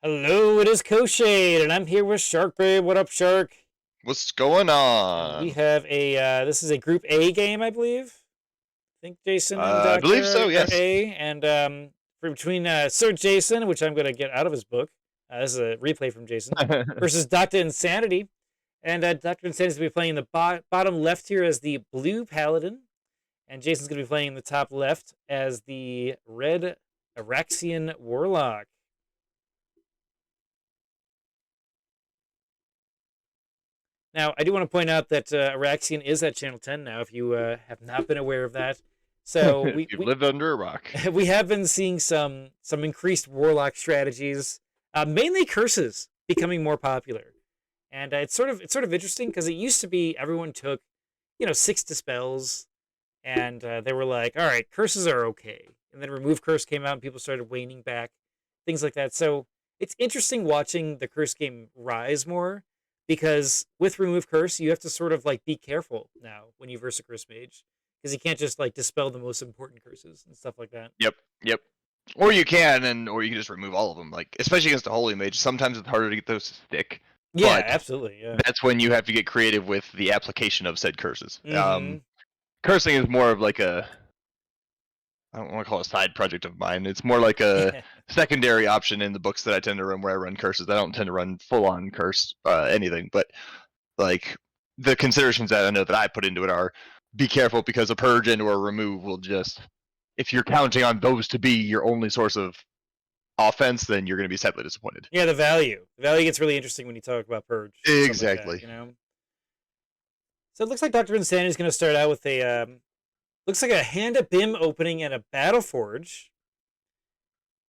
Hello, it is Koshade, and I'm here with Sharkbait. What up, Shark? What's going We on? have this is a Group A game, I believe. I think Jason and I believe so, Doctor are yes. A, and for between Sir Jason, which I'm going to get out of his book. This is a replay from Jason, versus Doctainsanity. And Doctor Insanity is going to be playing in the bottom left here as the blue Paladin, and Jason's going to be playing in the top left as the red Araxian Warlock. Now, I do want to point out that Araxian is at Channel 10 now, if you have not been aware of that. So You've lived under a rock. we have been seeing some increased Warlock strategies, mainly curses becoming more popular, and it's sort of interesting because it used to be everyone took 6 dispels, and they were like, all right, curses are okay, and then remove curse came out and people started waning back, things like that. So it's interesting watching the curse game rise more because with remove curse you have to sort of like be careful now when you verse a curse mage because you can't just like dispel the most important curses and stuff like that. Yep. Or you can, or you can just remove all of them. Like, especially against a holy mage, sometimes it's harder to get those to stick. Yeah, But absolutely. Yeah. that's when you have to get creative with the application of said curses. Mm-hmm. Cursing is more of like I don't want to call it a side project of mine. It's more like a secondary option in the books that I tend to run where I run curses. I don't tend to run full on curse anything, but like the considerations that I know that I put into it are be careful because a purge and or a remove will just, if you're counting on those to be your only source of offense, then you're going to be sadly disappointed. Yeah, the value gets really interesting when you talk about purge and stuff like that. Exactly. So it looks like Dr. Insanity is going to start out with a looks like a Hand of Bim opening and a Battle Forge.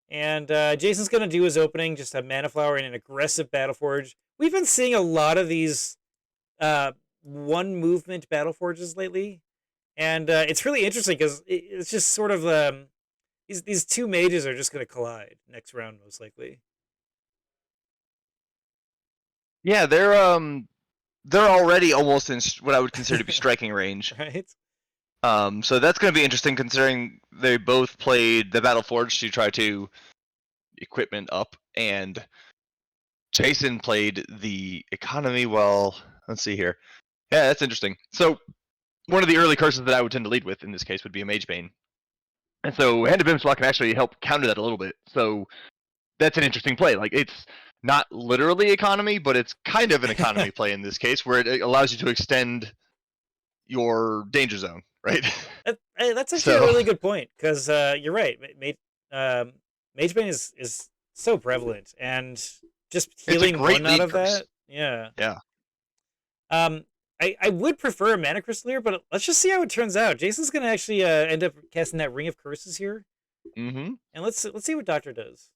And Jason's going to do his opening, just a Mana Flower and an aggressive Battle Forge. We've been seeing a lot of these one movement Battle Forges lately. And it's really interesting because it's just sort of these two mages are just going to collide next round, most likely. Yeah, they're already almost in what I would consider to be striking range. Right? So that's going to be interesting considering they both played the Battle Forge to try to equipment up, and Jason played the economy. Well, let's see here. Yeah, that's interesting. So one of the early curses that I would tend to lead with in this case would be a Mage Bane. And so Hand of Bimswalk can actually help counter that a little bit. So that's an interesting play. Like, it's not literally economy, but it's kind of an economy play in this case where it allows you to extend your danger zone, right? That's actually a really good point because you're right. Mage Bane is so prevalent, and just healing one out of that. Yeah. Yeah. I would prefer a Mana Crystal here, but let's just see how it turns out. Jason's gonna actually end up casting that Ring of Curses here, Mm-hmm. and let's see what Doctor does.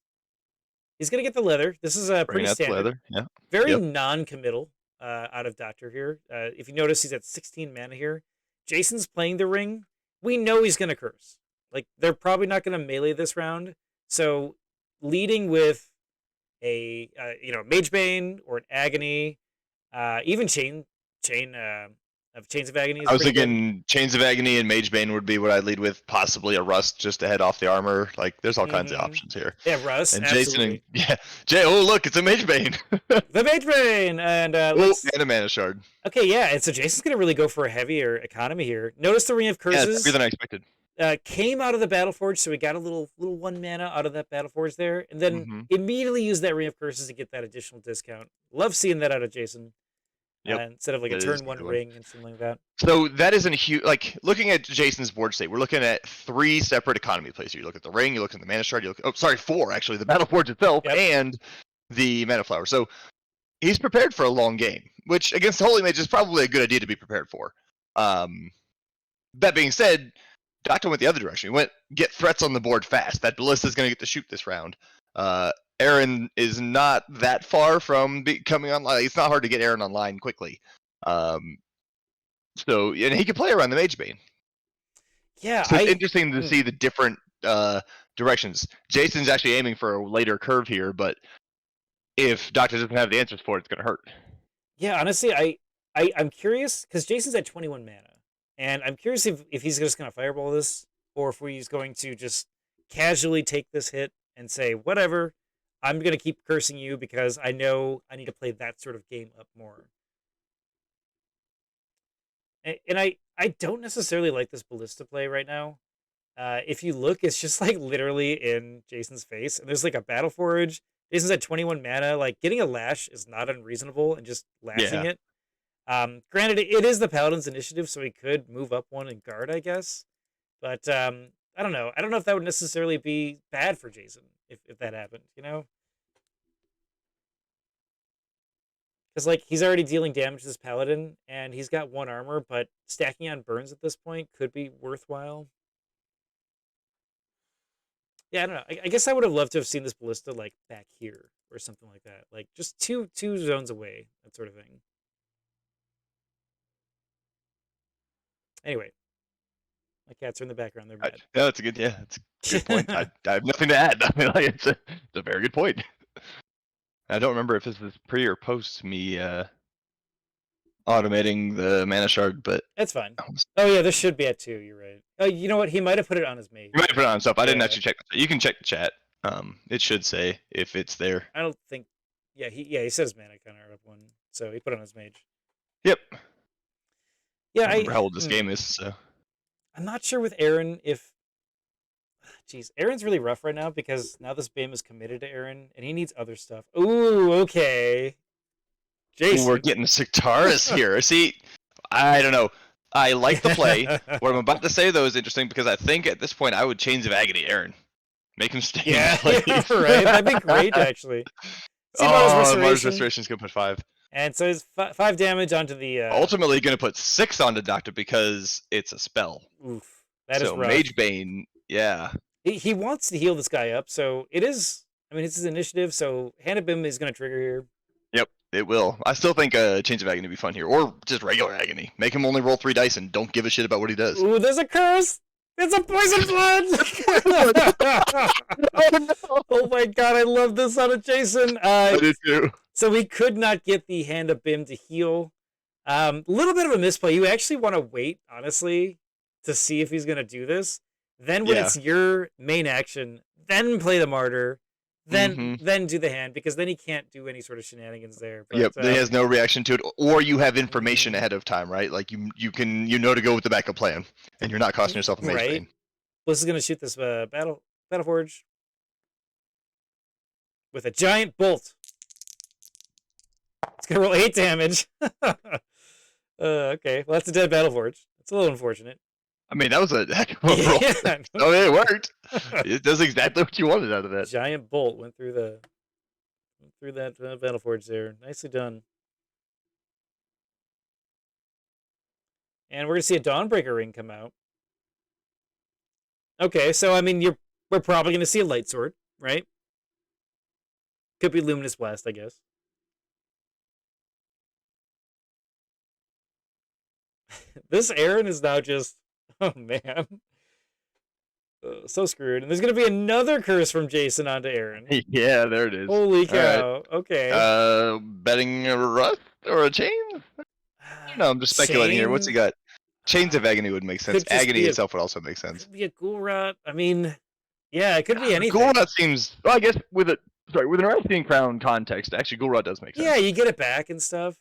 He's gonna get the leather. This is pretty standard. Leather. Yeah. Very non-committal out of Doctor here. If you notice, he's at 16 mana here. Jason's playing the ring. We know he's gonna curse. Like, they're probably not gonna melee this round. So leading with a Mage Bane or an Agony, even Chains of Agony. I was thinking Chains of Agony and Mage Bane would be what I'd lead with, possibly a Rust just to head off the armor. Like, there's all kinds of options here. Yeah, Rust. And absolutely. Jason, oh look, it's a Mage Bane. The Mage Bane, and and a Mana Shard. Okay, yeah, and so Jason's gonna really go for a heavier economy here. Notice the Ring of Curses. Yeah, heavier than I expected. Came out of the Battle Forge, so we got a little 1 mana out of that Battle Forge there, and then immediately used that Ring of Curses to get that additional discount. Love seeing that out of Jason. Instead of like a turn 1 ring and something like that. So that isn't a huge, like, looking at Jason's board state, we're looking at 3 separate economy plays here. You look at the ring, you look at the Mana Shard, 4 actually, the Battle Forge itself, and the Mana Flower. So he's prepared for a long game, which against Holy Mage is probably a good idea to be prepared for. That being said, Doctor went the other direction. He went get threats on the board fast. That Ballista's going to get to shoot this round. Aaron is not that far from coming online. It's not hard to get Aaron online quickly. And he can play around the Mage Bane. Yeah, so it's interesting to see the different directions. Jason's actually aiming for a later curve here, but if Doctor doesn't have the answers for it, it's going to hurt. Yeah, honestly, I'm curious because Jason's at 21 mana, and I'm curious if he's just going to fireball this, or if he's going to just casually take this hit and say, whatever, I'm gonna keep cursing you because I know I need to play that sort of game up more. And I don't necessarily like this ballista play right now. If you look, it's just like literally in Jason's face, and there's like a battle forge. Jason's at 21 mana. Like getting a lash is not unreasonable, and just lashing Yeah. it. Granted, it is the Paladin's initiative, so he could move up one and guard, I guess. But I don't know. I don't know if that would necessarily be bad for Jason if that happened. You know, because like he's already dealing damage to this Paladin, and he's got 1 armor, but stacking on burns at this point could be worthwhile. Yeah, I don't know. I guess I would have loved to have seen this ballista like back here or something like that, like just two zones away, that sort of thing. Anyway, my cats are in the background. They're mad. No, that's a good. Yeah, that's a good point. I have nothing to add. I mean, like, it's a very good point. I don't remember if this is pre or post me automating the mana shard, but That's fine. Oh yeah, this should be at 2. You're right. Oh, you know what? He might have put it on his mage. you might put it on himself. I didn't Yeah. actually check. You can check the chat. It should say if it's there. I don't think. Yeah, he says mana counter up 1, so he put it on his mage. Yep. Yeah, I remember how old this game is, so. I'm not sure with Aaron if. Jeez, Aaron's really rough right now because now this BIM is committed to Aaron, and he needs other stuff. Ooh, okay. Jason. Ooh, we're getting Siktaris here. See, I don't know. I like the play. What I'm about to say though is interesting because I think at this point I would Chains of Agony Aaron. Make him stay Yeah, in play. yeah, right. That'd be great, actually. See, Mars Restoration's gonna put 5. And so it's 5 damage onto the. Ultimately, gonna put 6 onto Doctor because it's a spell. Oof, that is so rough. Mage Bane, yeah. He wants to heal this guy up, so it is. I mean, it's his initiative, so Hand of Bim is going to trigger here. Yep, it will. I still think Chains of Agony would be fun here, or just regular Agony. Make him only roll 3 dice and don't give a shit about what he does. Ooh, there's a curse! It's a poison blood! Oh no! Oh my god, I love this out of Jason. I do too. So we could not get the Hand of Bim to heal. Little bit of a misplay. You actually want to wait, honestly, to see if he's going to do this. Then when it's your main action, then play the Martyr, then do the hand, because then he can't do any sort of shenanigans there. But, Yep, he has no reaction to it, or you have information ahead of time, right? Like you know to go with the backup plan, and you're not costing yourself a Mage Bane. Bliss is going to shoot this Battle Forge with a giant bolt. It's going to roll 8 damage. Okay, well that's a dead Battle Forge. It's a little unfortunate. I mean, that was a heck of a roll. Yeah. Oh, it worked. It does exactly what you wanted out of that. Giant bolt went through that Battle Forge there. Nicely done. And we're gonna see a Dawnbreaker ring come out. Okay, so I mean, we're probably gonna see a light sword, right? Could be Luminous Blast, I guess. This Aaron is now just, oh man, so screwed. And there's gonna be another curse from Jason onto Aaron. Yeah, there it is. Holy cow! Right. Okay. Betting a rust or a chain? No, I'm just speculating here. What's he got? Chains of Agony would make sense. Agony itself would also make sense. Could be a Ghoul Rot. I mean, yeah, it could be anything. Ghoul Rot seems. Well, I guess with an Araxian Crown context, actually, Ghoul Rot does make sense. Yeah, you get it back and stuff.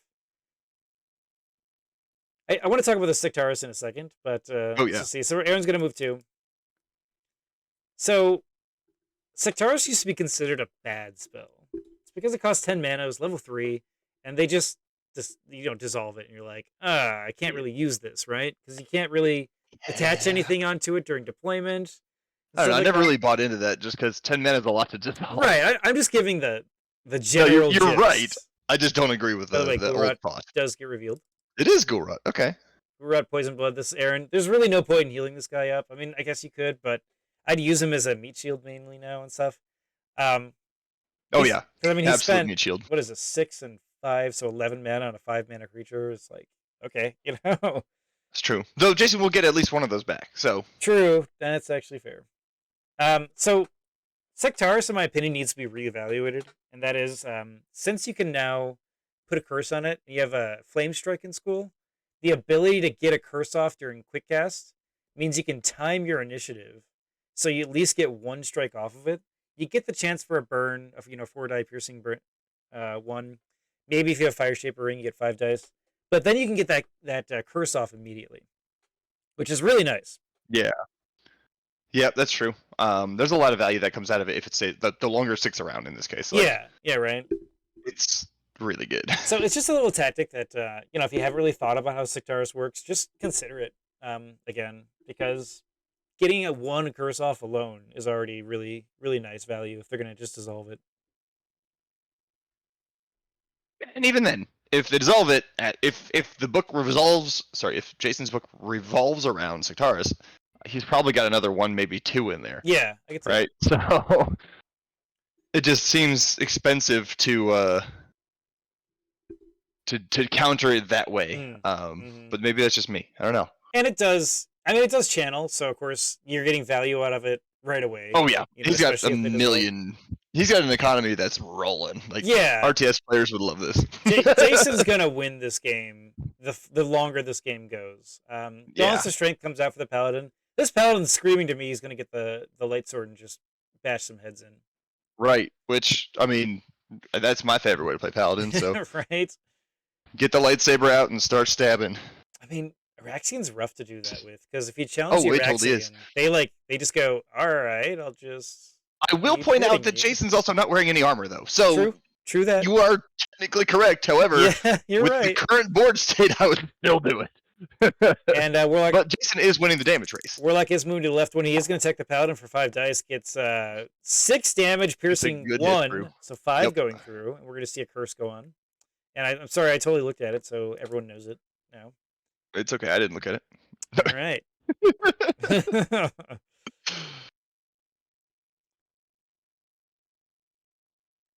I want to talk about the Siktaris in a second, but let's see. So Aaron's going to move too. So Siktaris used to be considered a bad spell. It's because it costs 10 mana, it was level 3, and they just dissolve it, and you're like, I can't really use this, right? Because you can't really attach anything onto it during deployment. I don't know. I never really bought into that just because 10 mana is a lot to dissolve. Right. I'm just giving the general. No, you're right. I just don't agree with the old thought. Does get revealed. It is Ghoul Rot. Okay. Ghoul Rot, Poison Blood. This is Aaron. There's really no point in healing this guy up. I mean, I guess you could, but I'd use him as a meat shield mainly now and stuff. Oh yeah. Because I mean, he spent meat shield. What is it, 6 and 5, so 11 mana on a 5-mana creature. It's like, okay, It's true. Though Jason will get at least one of those back. So true. That's actually fair. So Siktaris, in my opinion, needs to be reevaluated, and that is since you can now put a curse on it, and you have a Flame Strike in school, the ability to get a curse off during quick cast means you can time your initiative, so you at least get 1 strike off of it. you get the chance for a burn of 4 die piercing burn, 1. Maybe if you have Fire Shaper Ring, you get 5 dice. But then you can get that curse off immediately, which is really nice. Yeah. Yep, that's true. There's a lot of value that comes out of it if it's the longer it sticks around in this case. Like, yeah, right. It's really good. So it's just a little tactic that if you haven't really thought about how Siktaris works, just consider it again, because getting a 1 curse off alone is already really, really nice value if they're gonna just dissolve it. And even then, if they dissolve it, if the book if Jason's book revolves around Siktaris, he's probably got another 1, maybe 2 in there. Yeah, I could say. Right. So it just seems expensive to counter it that way. But maybe that's just me. I don't know. And it does. I mean, it does channel, so of course you're getting value out of it right away. Oh yeah, he's got a million. He's got an economy that's rolling. Like, yeah, RTS players would love this. Jason's gonna win this game. The longer this game goes, balance of strength comes out for the Paladin. This Paladin's screaming to me he's gonna get the light sword and just bash some heads in. Right, which I mean, that's my favorite way to play Paladin. So right, get the lightsaber out and start stabbing. I mean, Araxian's rough to do that with, because if you challenge the Araxian, they just go, all right, I'll just. I will point out that Jason's also not wearing any armor though, so true that you are technically correct. However, you're with right. the current board state, I would still do it. And Warlock, but Jason is winning the damage race. Warlock is moving to the left when he is going to attack the Paladin for 5 dice. Gets 6 damage, piercing 1, so 5 going through, and we're going to see a curse go on. And I'm sorry, I totally looked at it, so everyone knows it now. It's okay, I didn't look at it. All right.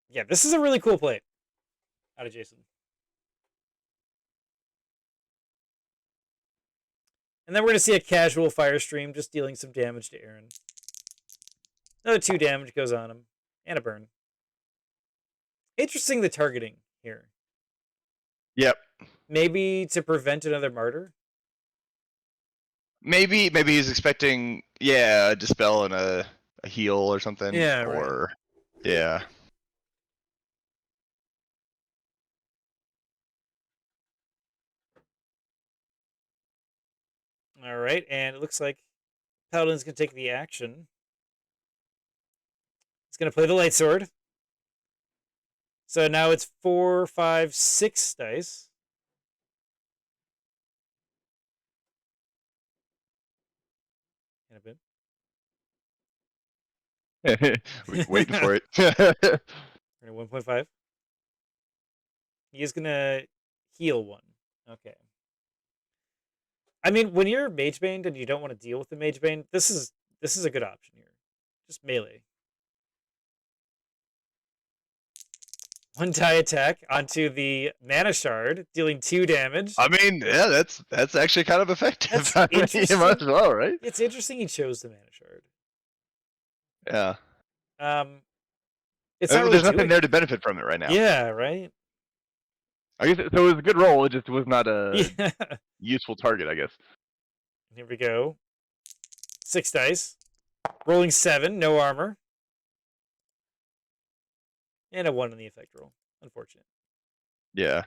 Yeah, this is a really cool play out of Jason. And then we're going to see a casual fire stream just dealing some damage to Aaron. Another 2 damage goes on him. And a burn. Interesting, the targeting here. Yep. Maybe to prevent another martyr? Maybe he's expecting, a dispel and a heal or something. Yeah, or, right. Yeah. All right, and it looks like Paladin's going to take the action. He's going to play the light sword. So now it's 4, 5, 6 dice. And a bit. Waiting for it. 1.5. He is going to heal 1. Okay. I mean, when you're Magebaned and you don't want to deal with the Magebane, this is a good option here. Just melee. 1 die attack onto the Mana Shard, dealing 2 damage. I mean, yeah, that's actually kind of effective. That's interesting. You might as well, right? It's interesting he chose the Mana Shard. Yeah. It's not really there's nothing there to benefit from it right now. Yeah, right? I guess so. It was a good roll. It just was not a useful target, I guess. Here we go. 6 dice. Rolling 7, no armor. And a 1 on the effect roll. Unfortunate. Yeah.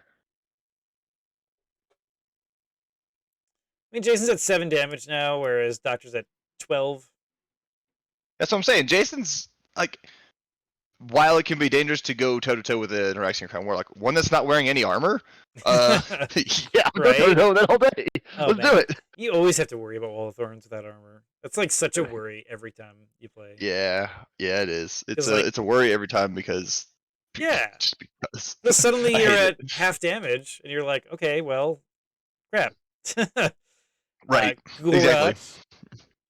I mean, Jason's at 7 damage now, whereas Doctor's at 12. That's what I'm saying. Jason's, like, while it can be dangerous to go toe-to-toe with an Araxian Crown Warlock, one that's not wearing any armor, yeah, right? toe-to-toe that all day. Let's do it. You always have to worry about Wall of Thorns without armor. That's like such a worry every time you play. Yeah, it is. It's a worry every time because... Yeah. Just because. But suddenly you're at half damage, and you're like, okay, well, crap. Right. Exactly.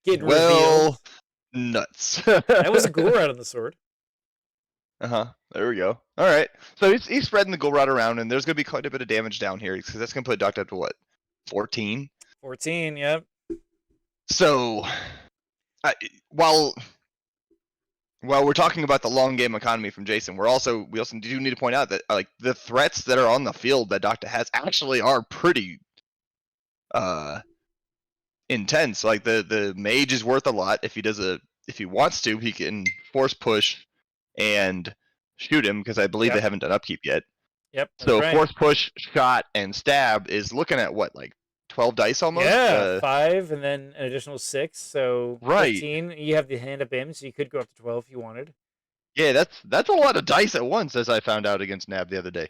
Getting revealed. Nuts. That was a Ghoul Rod on the sword. There we go. All right. So he's spreading the Ghoul Rod around, and there's going to be quite a bit of damage down here because that's going to put Doctor up to what? 14? 14, yep. So, while we're talking about the long game economy from Jason, we also do need to point out that like the threats that are on the field that Doctor has actually are pretty intense. Like the mage is worth a lot if he wants to. He can force push and shoot him, because I believe they Yep. haven't done upkeep yet. Yep. That's So right. force push, shot, and stab is looking at what, like 12 dice almost? Yeah, 5 and then an additional 6, so Right. 15. You have the hand up in, so you could go up to 12 if you wanted. Yeah, that's a lot of dice at once, as I found out against Nab the other day.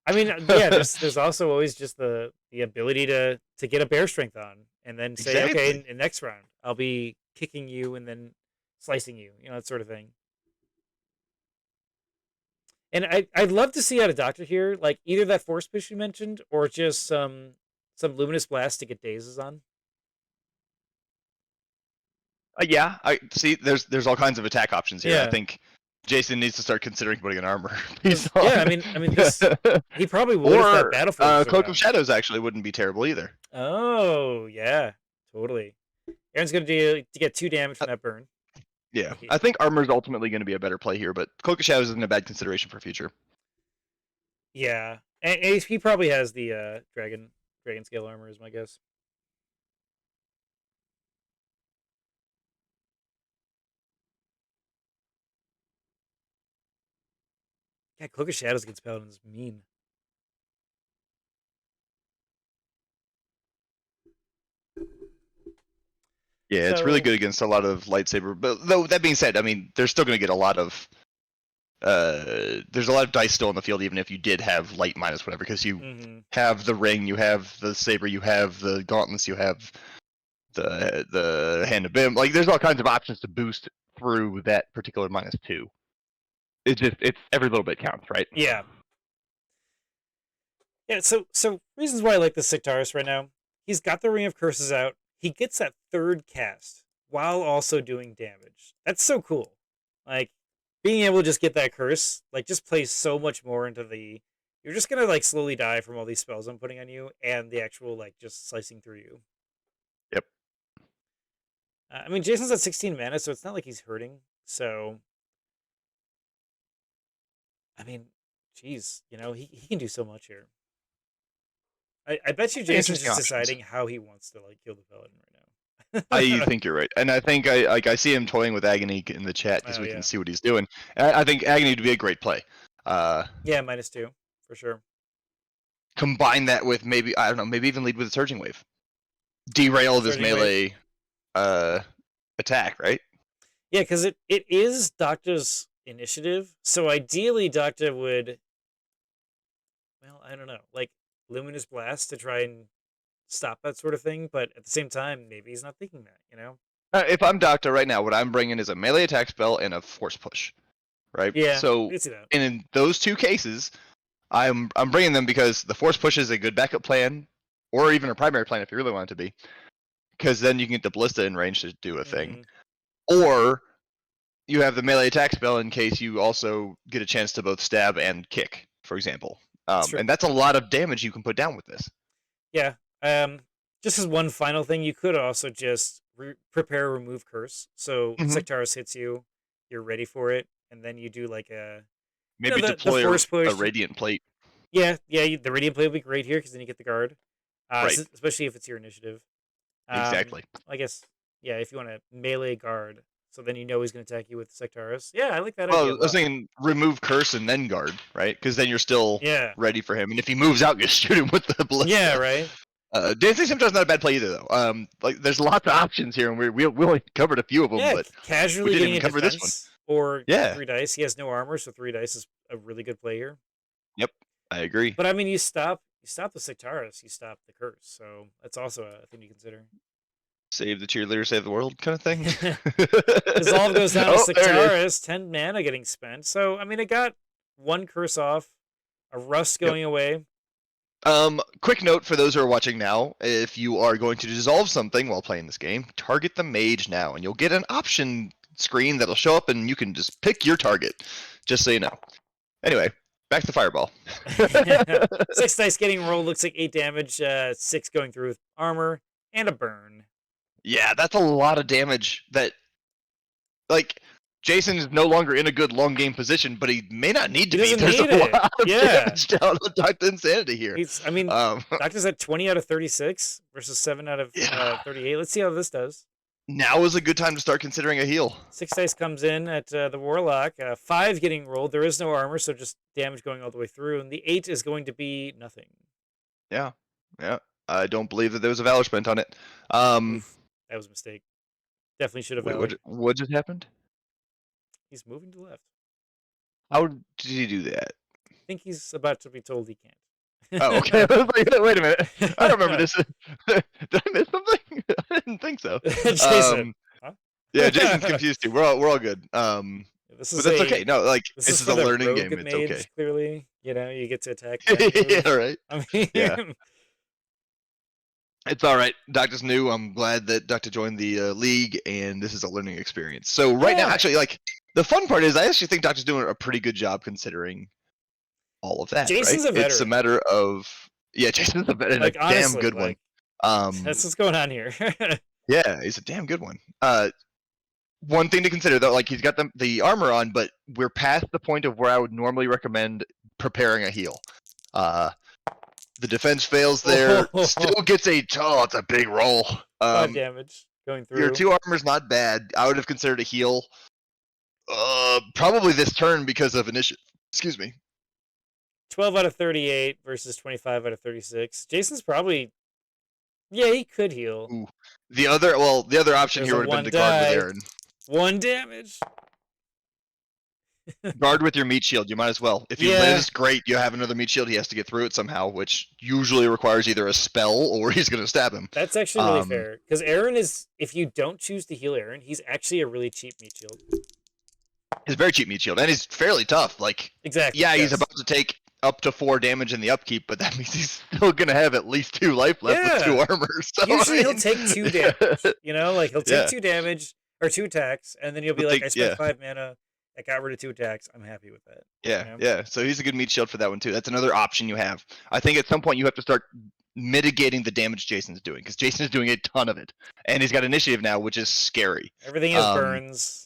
I mean, yeah, there's also always just the ability to get a bear strength on, and then say, okay, Exactly. in next round, I'll be kicking you and then slicing you, that sort of thing. And I'd love to see out a doctor here, like either that force push you mentioned, or just some luminous blast to get dazes on. Yeah, I see. There's all kinds of attack options here. I Yeah. think Jason needs to start considering putting an armor piece Yeah, on. I mean this he probably would if that Or battle forge was Cloak around. of Shadows actually wouldn't be terrible either. Oh yeah, totally. Aaron's gonna get 2 damage from that burn. Yeah, I think armor is ultimately going to be a better play here, but Cloak of Shadows isn't a bad consideration for future. Yeah, and he probably has the dragon scale armor, is my guess. Yeah, Cloak of Shadows against Paladin is mean. Yeah, it's really So good against a lot of lightsaber. But though that being said, I mean, they're still going to get a lot of. There's a lot of dice still on the field, even if you did have light minus whatever, because you have the ring, you have the saber, you have the gauntlets, you have the hand of Bim. Like, there's all kinds of options to boost through that particular -2. It's every little bit counts, right? yeah, yeah. So reasons why I like the Sictaris right now. He's got the Ring of Curses out. He gets that 3rd cast while also doing damage. That's so cool. Like being able to just get that curse, like just plays so much more into the. You're just gonna like slowly die from all these spells I'm putting on you, and the actual like just slicing through you. Yep. I mean, Jason's at 16 mana, so it's not like he's hurting. So, I mean, geez, he can do so much here. I bet you Jason's Interesting just options. deciding how he wants to like kill the Paladin right now. I think you're right, and I think I see him toying with Agony in the chat because we can see what he's doing. I think Agony would be a great play. Yeah, -2 for sure. Combine that with maybe, I don't know, maybe even lead with a Surging Wave. Derail this melee attack, right? Yeah, because it is Doctor's initiative, so ideally Doctor would, well, I don't know, like Luminous Blast to try and stop that sort of thing, but at the same time, maybe he's not thinking that. If I'm Doctor right now, what I'm bringing is a melee attack spell and a force push, right? Yeah, So, I can see that. and in those two cases, I'm bringing them because the force push is a good backup plan, or even a primary plan if you really want it to be, because then you can get the ballista in range to do a thing, or you have the melee attack spell in case you also get a chance to both stab and kick, for example. And that's a lot of damage you can put down with this. Yeah. Just as one final thing, you could also just prepare remove curse. So Sictaris hits you, you're ready for it, and then you do like a maybe deploy the force push. A radiant plate. Yeah, the radiant plate would be great here because then you get the guard, right? Especially if it's your initiative. Exactly. I guess if you want to melee guard, so then you know he's going to attack you with Sictaris. Yeah, I like that idea. Well, I was thinking remove curse and then guard, right? Because then you're still ready for him, and if he moves out, you shoot him with the ballista. Yeah, right. Dancing Scimitar's not a bad play either, though. Like there's lots of options here, and we only covered a few of them. Yeah, but casually we didn't getting even cover this one. Or 3 dice. He has no armor, so 3 dice is a really good play here. Yep, I agree. But I mean, you stop the Sictaris, you stop the curse, so that's also a thing to consider. Save the cheerleader, save the world kind of thing. Dissolve goes down to Sictaris, 10 mana getting spent. So I mean, it got 1 curse off, a rust going away. Quick note for those who are watching now: if you are going to dissolve something while playing this game, target the mage now, and you'll get an option screen that'll show up, and you can just pick your target. Just so you know. Anyway, back to Fireball. 6 dice getting rolled, looks like 8 damage, 6 going through with armor, and a burn. Yeah, that's a lot of damage that, like, Jason is no longer in a good long game position, but he may not need to be. There's a lot of damage down on Doctainsanity here. I mean, Doctor's at 20 out of 36 versus 7 out of 38. Let's see how this does. now is a good time to start considering a heal. 6 dice comes in at the Warlock. 5 getting rolled. There is no armor, so just damage going all the way through. And the 8 is going to be nothing. Yeah. I don't believe that there was a Valor spent on it. Oof, that was a mistake. Definitely should have Wait, Valor. what just happened? He's moving to the left. How did he do that? I think he's about to be told he can't. Oh, okay. I was like, wait a minute. I don't remember this. Did I miss something? I didn't think so. Jason. Huh? Yeah, Jason's confused too. We're all good. This But is that's okay. No, like this this is is for a the learning rogue game. It's mage, okay. clearly. You know, you get to attack. Yeah, right. I mean, Yeah. It's all right. Doctor's new. I'm glad that Doctor joined the league, and this is a learning experience. So right now, Yeah. actually, like the fun part is, I actually think Doctor's doing a pretty good job considering all of that. Jason's right? a veteran. It's a matter of Jason's a veteran, like, a honestly, damn good like, one. That's what's going on here. Yeah, he's a damn good one. One thing to consider though, like he's got the armor on, but we're past the point of where I would normally recommend preparing a heal. The defense fails there. Still gets it's a big roll. 5 damage going through. Your 2 armor's not bad. I would have considered a heal. Probably this turn because of initiative. Excuse me. 12 out of 38 versus 25 out of 36. Jason's probably, he could heal. Ooh. The other option There's here a would have been to 1 guard with die. Aaron. 1 damage. Guard with your meat shield. You might as well. If he lives, great. You have another meat shield. He has to get through it somehow, which usually requires either a spell or he's going to stab him. That's actually really fair. Because Aaron is, if you don't choose to heal Aaron, he's actually a really cheap meat shield. He's a very cheap meat shield, and he's fairly tough. Like, exactly. Yeah, he's about to take up to 4 damage in the upkeep, but that means he's still going to have at least 2 life left with 2 armor. So, usually he'll take 2 damage. You know, like he'll take 2 damage or 2 attacks, and then he'll be like, I spent 5 mana. I got rid of 2 attacks. I'm happy with that. Yeah. So he's a good meat shield for that one too. That's another option you have. I think at some point you have to start mitigating the damage Jason's doing, because Jason is doing a ton of it, and he's got initiative now, which is scary. Everything is burns.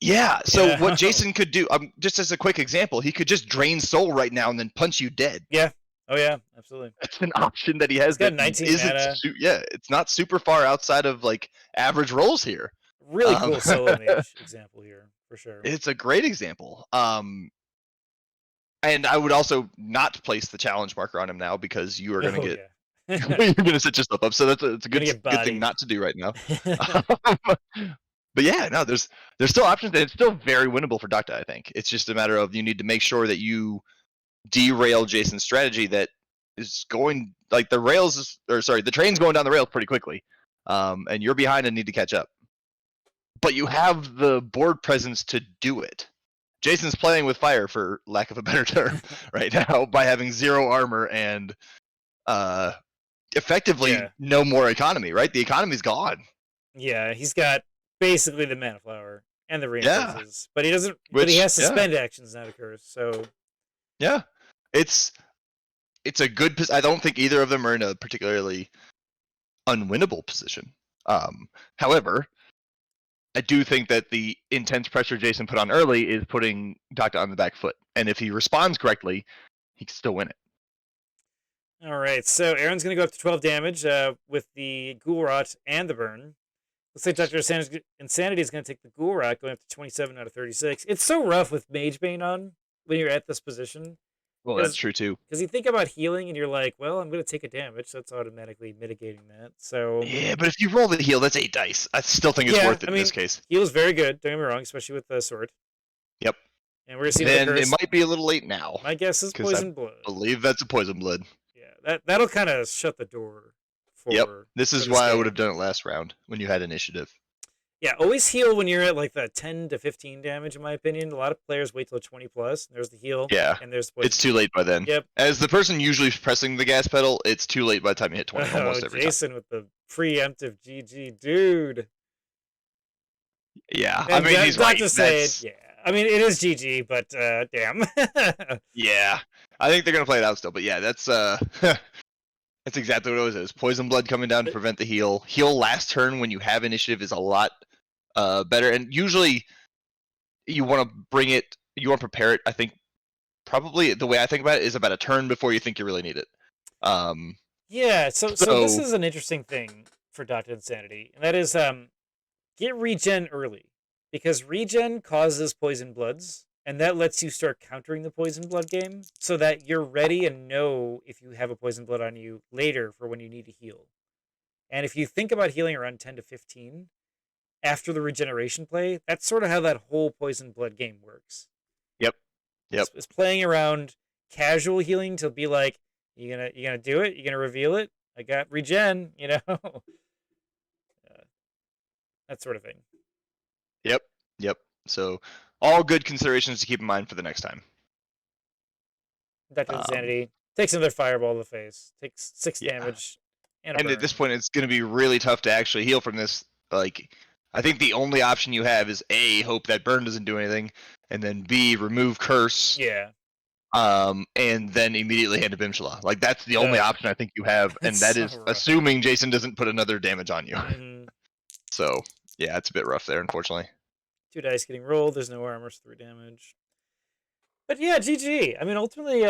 Yeah. So what Jason could do, just as a quick example, he could just drain soul right now and then punch you dead. Yeah. Oh yeah, absolutely. That's an option that he has. He's got 19 mana. It's not super far outside of like average rolls here. Really cool solo mage example here. For sure. It's a great example. And I would also not place the challenge marker on him now, because you are going to get you're going to set yourself up. So it's a good thing not to do right now. But yeah, no, there's still options, and it's still very winnable for Doctor. I think it's just a matter of you need to make sure that you derail Jason's strategy that is going like the train's going down the rails pretty quickly, and you're behind and need to catch up. But you have the board presence to do it. Jason's playing with fire, for lack of a better term, right now, by having 0 armor and effectively no more economy, right? The economy's gone. Yeah, he's got basically the mana flower and the reinforces, but he doesn't. But he has to spend actions now to curse. So yeah, it's a good. I don't think either of them are in a particularly unwinnable position. However, I do think that the intense pressure Jason put on early is putting Doctor on the back foot, and if he responds correctly, he can still win it. All right, so Aaron's going to go up to 12 damage with the Ghoul Rot and the burn. Looks like Dr. Insanity is going to take the Ghoul Rot, going up to 27 out of 36. It's so rough with Mage Bane on when you're at this position. Well, that's true too. Because you think about healing and you're like, well, I'm going to take a damage, so that's automatically mitigating that. So yeah, but if you roll the heal, that's 8 dice. I still think it's worth it in this case. Heal is very good, don't get me wrong, especially with the sword. Yep. And we're going to see the curse. It might be a little late now. My guess is Poison Blood. I believe that's a Poison Blood. Yeah, that'll kind of shut the door for. Yep. This is why I would have done it last round when you had initiative. Yeah, always heal when you're at like the 10 to 15 damage, in my opinion. A lot of players wait till 20 plus. There's the heal. Yeah. And there's it's too late by then. Yep. As the person usually pressing the gas pedal, it's too late by the time you hit 20 almost every Jason time. with the preemptive GG, dude. Yeah. And I mean, he's right. Yeah. I mean, it is GG, but damn. Yeah. I think they're going to play it out still, but yeah, that's that's exactly what it is. Poison Blood coming down to prevent the heal. Heal last turn when you have initiative is a lot better, and usually you want to prepare it. I think probably the way I think about it is about a turn before you think you really need it. Yeah, so this is an interesting thing for Doctor Insanity, and that is get regen early, because regen causes poison bloods, and that lets you start countering the poison blood game so that you're ready and know if you have a poison blood on you later for when you need to heal. And if you think about healing around 10 to 15 after the regeneration play, that's sort of how that whole poison blood game works. Yep. It's playing around casual healing to be like, you gonna do it? You gonna reveal it? I got regen, that sort of thing. Yep. So all good considerations to keep in mind for the next time. Doctainsanity takes another fireball to the face, takes 6 Yeah. damage, and at this point, it's going to be really tough to actually heal from this. Like, I think the only option you have is A, hope that burn doesn't do anything, and then B, remove curse. Yeah. And then immediately hand to Bimshala. Like, that's the only option I think you have, and that so is rough. assuming Jason doesn't put another damage on you. Mm-hmm. So, yeah, it's a bit rough there, unfortunately. 2 dice getting rolled. There's no armor, 3 damage. But yeah, GG. I mean, ultimately,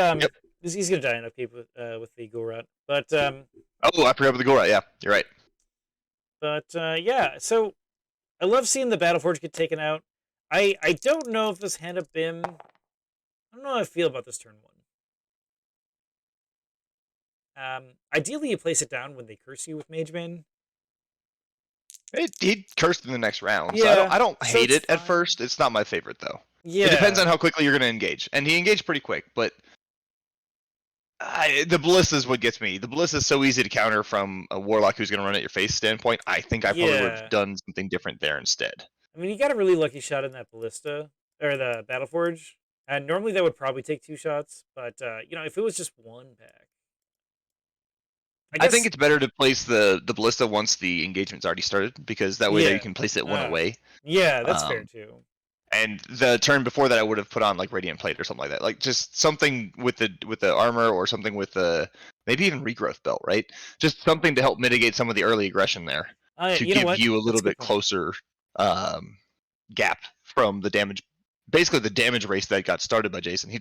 he's gonna die in upkeep with the Ghoul Rot. But oh, I forgot about the Ghoul Rot. Yeah, you're right. But yeah, so I love seeing the Battleforge get taken out. I don't know if this hand up Bim. I don't know how I feel about this turn 1. Ideally, you place it down when they curse you with Mage Bane. He cursed in the next round, Yeah, so I don't so hate it's it at fine. first. It's not my favorite, though. Yeah. It depends on how quickly you're going to engage. And he engaged pretty quick, but the Ballista is what gets me. The Ballista is so easy to counter from a Warlock who's going to run at your face standpoint. I think I probably would have done something different there instead. I mean, you got a really lucky shot in that Ballista, or the Battleforge. And normally that would probably take 2 shots, but, if it was just 1 pack. I think it's better to place the Ballista once the engagement's already started, because that way you can place it one away. Yeah, that's fair too. And the turn before that, I would have put on like Radiant Plate or something like that, like just something with the armor, or something with the maybe even Regrowth Belt, right? Just something to help mitigate some of the early aggression there, to give you a little bit closer gap from the damage. Basically, the damage race that got started by Jason. He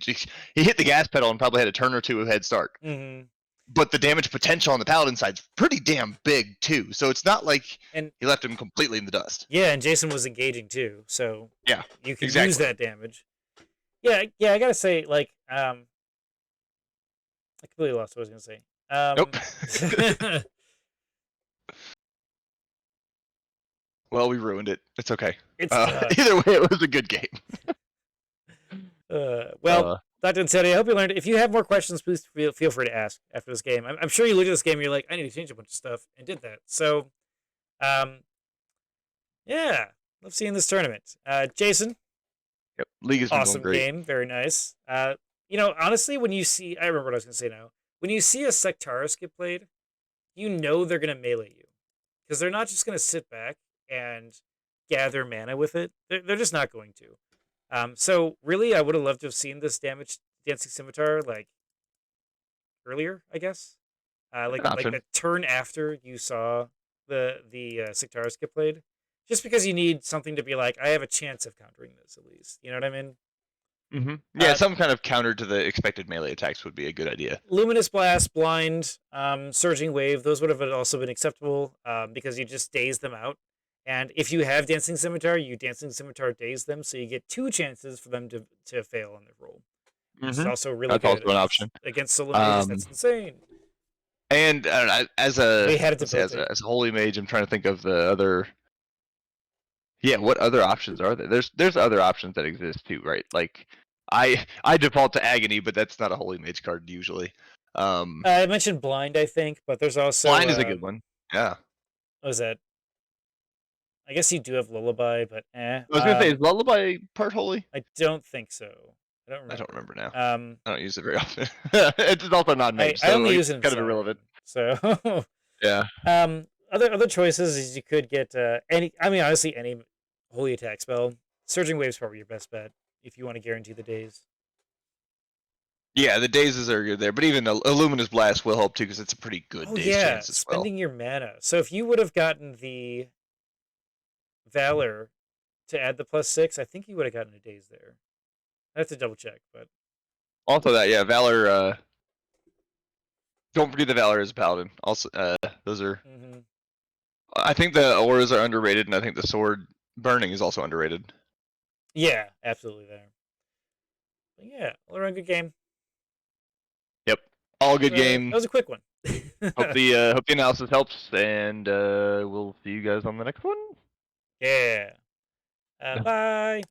hit the gas pedal and probably had a turn or 2 of head start. Mm-hmm. But the damage potential on the Paladin side's pretty damn big too. So it's not like he left him completely in the dust. Yeah, and Jason was engaging too, so yeah, you can use that damage. Yeah, I gotta say, like, I completely lost what I was gonna say. Nope. Well, we ruined it. It's okay. Either way, it was a good game. Doctainsanity, I hope you learned. If you have more questions, please feel free to ask after this game. I'm sure you look at this game and you're like, I need to change a bunch of stuff, and did that. So, yeah, love seeing this tournament. Jason, yep, League is awesome great. game, very nice. Honestly, when you see, I remember what I was gonna say now. When you see a Sectaris get played, you know they're gonna melee you, because they're not just gonna sit back and gather mana with it. They're just not going to. So really, I would have loved to have seen this Dancing Scimitar like earlier, I guess. Like the turn after you saw the Sectaris get played, just because you need something to be like, I have a chance of countering this at least. You know what I mean? Mm-hmm. Yeah, some kind of counter to the expected melee attacks would be a good idea. Luminous Blast, Blind, Surging Wave, those would have also been acceptable, because you just daze them out. And if you have Dancing Scimitar, you Dancing Scimitar daze them, so you get 2 chances for them to fail on their roll. Which is also really good. That's also an option. Against Solo Mages, that's insane. And as a Holy Mage, I'm trying to think of the other... Yeah, what other options are there? There's other options that exist too, right? Like, I default to Agony, but that's not a Holy Mage card usually. I mentioned Blind, I think, but there's also... Blind is a good one, yeah. What was that? I guess you do have Lullaby, but I was gonna say, is Lullaby part holy? I don't think so. I don't remember now. I don't use it very often. It's also not mage, so I only use it in kind of irrelevant. So yeah. Other choices is you could get honestly any holy attack spell. Surging Wave is probably your best bet if you want to guarantee the daze. Yeah, the dazes are good there, but even a Luminous Blast will help too, because it's a pretty good daze chance as well. Spending your mana. So if you would have gotten the Valor to add the +6, I think you would have gotten a daze there. I have to double check, but also that, yeah, Valor. Don't forget the Valor as a Paladin. Also, those are I think the auras are underrated, and I think the sword burning is also underrated. Yeah, absolutely there. But yeah, all around good game. Yep, all good That game. was a quick one. Hope the analysis helps, and we'll see you guys on the next one. Yeah. Bye.